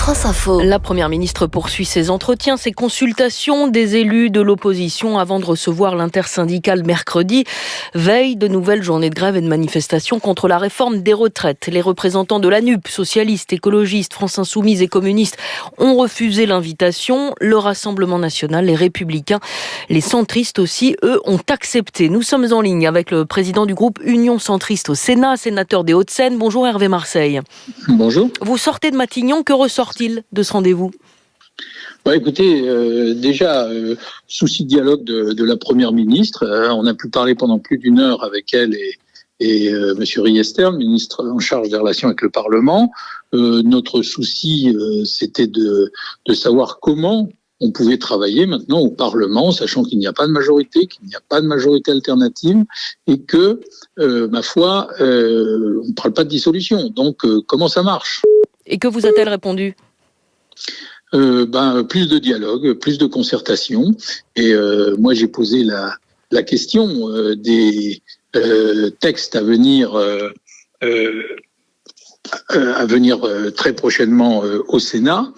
France Info. La Première ministre poursuit ses entretiens, ses consultations des élus de l'opposition avant de recevoir l'intersyndicale mercredi. Veille de nouvelles journées de grève et de manifestations contre la réforme des retraites. Les représentants de la NUP, socialistes, écologistes, France Insoumise et communistes ont refusé l'invitation. Le Rassemblement national, les Républicains, les centristes aussi, eux, ont accepté. Nous sommes en ligne avec le président du groupe Union centriste au Sénat, sénateur des Hauts-de-Seine. Bonjour Hervé Marseille. Bonjour. Vous sortez de Matignon, que ressort-il de ce rendez-vous ? Écoutez, souci de dialogue de la Première ministre. On a pu parler pendant plus d'une heure avec elle et Monsieur Riester, le ministre en charge des relations avec le Parlement. Notre souci, c'était de savoir comment on pouvait travailler maintenant au Parlement, sachant qu'il n'y a pas de majorité, qu'il n'y a pas de majorité alternative, et que, ma foi, on ne parle pas de dissolution. Donc, comment ça marche ? Et que vous a-t-elle répondu ? Plus de dialogue, plus de concertation. Et moi, j'ai posé la question des textes à venir très prochainement au Sénat.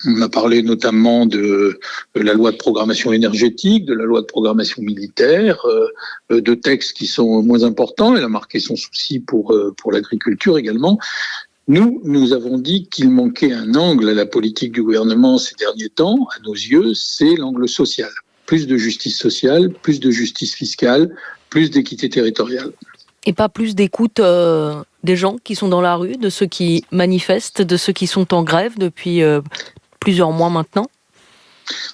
On a parlé notamment de la loi de programmation énergétique, de la loi de programmation militaire, de textes qui sont moins importants. Elle a marqué son souci pour l'agriculture également. Nous avons dit qu'il manquait un angle à la politique du gouvernement ces derniers temps, à nos yeux, c'est l'angle social. Plus de justice sociale, plus de justice fiscale, plus d'équité territoriale. Et pas plus d'écoute des gens qui sont dans la rue, de ceux qui manifestent, de ceux qui sont en grève depuis plusieurs mois maintenant ?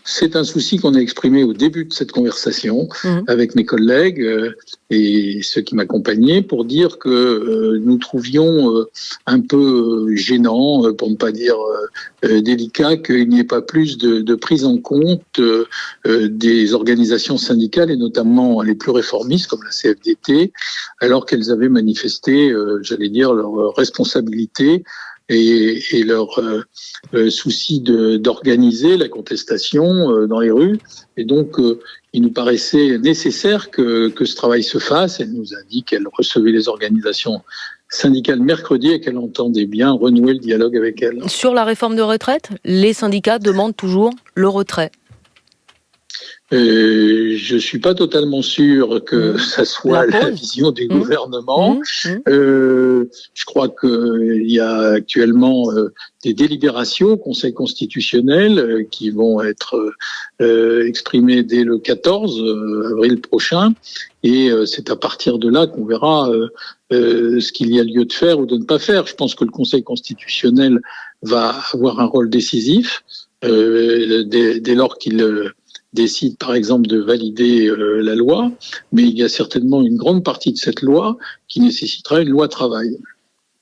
C'est un souci qu'on a exprimé au début de cette conversation avec mes collègues et ceux qui m'accompagnaient pour dire que nous trouvions un peu gênant, pour ne pas dire délicat, qu'il n'y ait pas plus de prise en compte des organisations syndicales et notamment les plus réformistes comme la CFDT, alors qu'elles avaient manifesté, leur responsabilité et leur souci d'organiser la contestation dans les rues. Et donc, il nous paraissait nécessaire que ce travail se fasse. Elle nous a dit qu'elle recevait les organisations syndicales mercredi et qu'elle entendait bien renouer le dialogue avec elles. Sur la réforme de retraite, les syndicats demandent toujours le retrait. Je suis pas totalement sûr que ça soit la vision du gouvernement. Je crois qu'il y a actuellement des délibérations au Conseil constitutionnel qui vont être exprimées dès le 14 avril prochain. Et c'est à partir de là qu'on verra ce qu'il y a lieu de faire ou de ne pas faire. Je pense que le Conseil constitutionnel va avoir un rôle décisif dès lors qu'il décide par exemple de valider la loi, mais il y a certainement une grande partie de cette loi qui nécessitera une loi travail.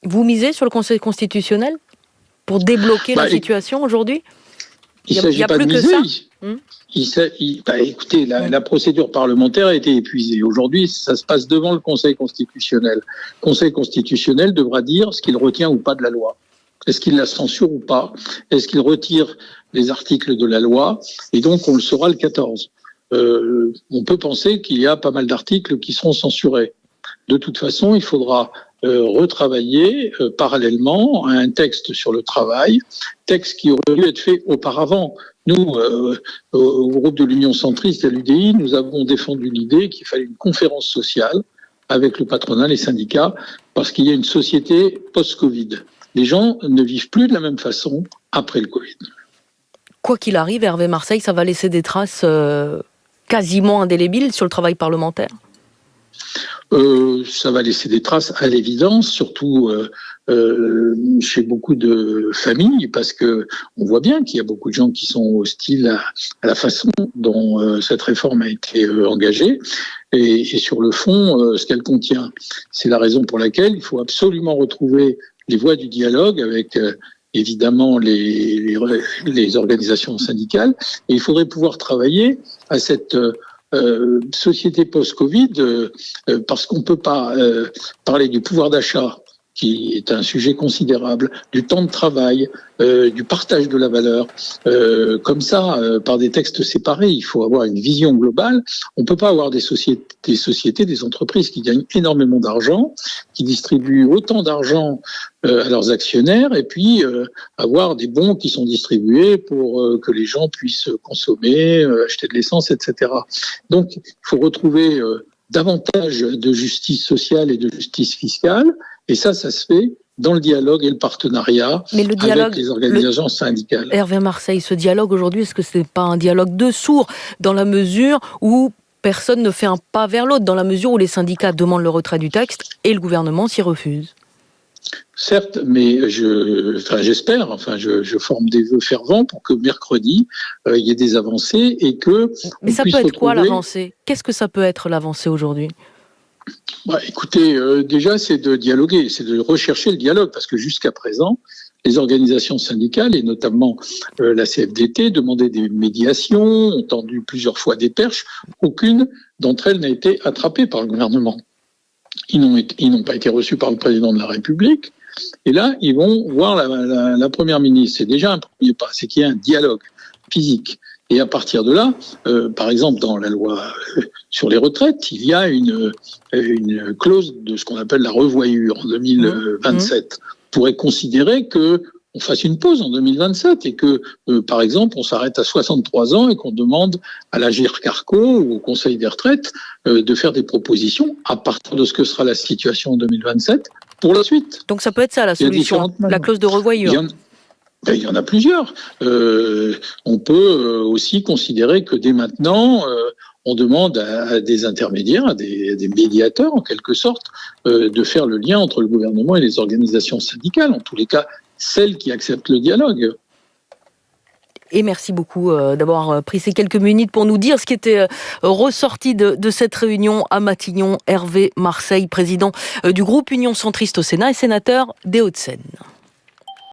Vous misez sur le Conseil constitutionnel pour débloquer la situation aujourd'hui ? Il ne s'agit pas de miser. Écoutez, la procédure parlementaire a été épuisée. Aujourd'hui, ça se passe devant le Conseil constitutionnel. Le Conseil constitutionnel devra dire ce qu'il retient ou pas de la loi. Est-ce qu'il la censure ou pas ? Est-ce qu'il retire les articles de la loi ? Et donc, on le saura le 14. On peut penser qu'il y a pas mal d'articles qui seront censurés. De toute façon, il faudra retravailler parallèlement à un texte sur le travail, texte qui aurait dû être fait auparavant. Nous, au groupe de l'Union centriste à l'UDI, nous avons défendu l'idée qu'il fallait une conférence sociale avec le patronat, les syndicats, parce qu'il y a une société post-Covid. Les gens ne vivent plus de la même façon après le Covid. Quoi qu'il arrive, Hervé Marseille, ça va laisser des traces quasiment indélébiles sur le travail parlementaire ? Ça va laisser des traces à l'évidence, surtout chez beaucoup de familles, parce que on voit bien qu'il y a beaucoup de gens qui sont hostiles à la façon dont cette réforme a été engagée et sur le fond, ce qu'elle contient. C'est la raison pour laquelle il faut absolument retrouver les voies du dialogue avec évidemment les organisations syndicales, et il faudrait pouvoir travailler à cette société post-Covid parce qu'on ne peut pas parler du pouvoir d'achat qui est un sujet considérable, du temps de travail, du partage de la valeur. Comme ça, par des textes séparés, il faut avoir une vision globale. On ne peut pas avoir des sociétés, des entreprises qui gagnent énormément d'argent, qui distribuent autant d'argent à leurs actionnaires, et puis avoir des bons qui sont distribués pour que les gens puissent consommer, acheter de l'essence, etc. Donc, il faut retrouver davantage de justice sociale et de justice fiscale, et ça se fait dans le dialogue et le partenariat avec les organisations syndicales. Hervé Marseille, ce dialogue aujourd'hui, est-ce que ce n'est pas un dialogue de sourds, dans la mesure où personne ne fait un pas vers l'autre, dans la mesure où les syndicats demandent le retrait du texte et le gouvernement s'y refuse? Certes, mais j'espère, je forme des vœux fervents pour que mercredi, il y ait des avancées et que... Mais ça peut être quoi l'avancée? Qu'est-ce que ça peut être l'avancée aujourd'hui? Écoutez, déjà, c'est de dialoguer, c'est de rechercher le dialogue, parce que jusqu'à présent, les organisations syndicales, et notamment la CFDT, demandaient des médiations, ont tendu plusieurs fois des perches. Aucune d'entre elles n'a été attrapée par le gouvernement. Ils n'ont pas été reçus par le président de la République. Et là, ils vont voir la première ministre. C'est déjà un premier pas, c'est qu'il y ait un dialogue physique. Et à partir de là, par exemple, dans la loi sur les retraites, il y a une clause de ce qu'on appelle la revoyure en 2027. On pourrait considérer que on fasse une pause en 2027 et que, par exemple, on s'arrête à 63 ans et qu'on demande à la GIRC-ARCO ou au Conseil des retraites de faire des propositions à partir de ce que sera la situation en 2027 pour la suite. Donc ça peut être ça la solution, la clause de revoyure. Il y en a plusieurs. On peut aussi considérer que dès maintenant, on demande à des intermédiaires, à des médiateurs en quelque sorte, de faire le lien entre le gouvernement et les organisations syndicales, en tous les cas celles qui acceptent le dialogue. Et merci beaucoup d'avoir pris ces quelques minutes pour nous dire ce qui était ressorti de cette réunion à Matignon. Hervé Marseille, président du groupe Union Centriste au Sénat et sénateur des Hauts-de-Seine.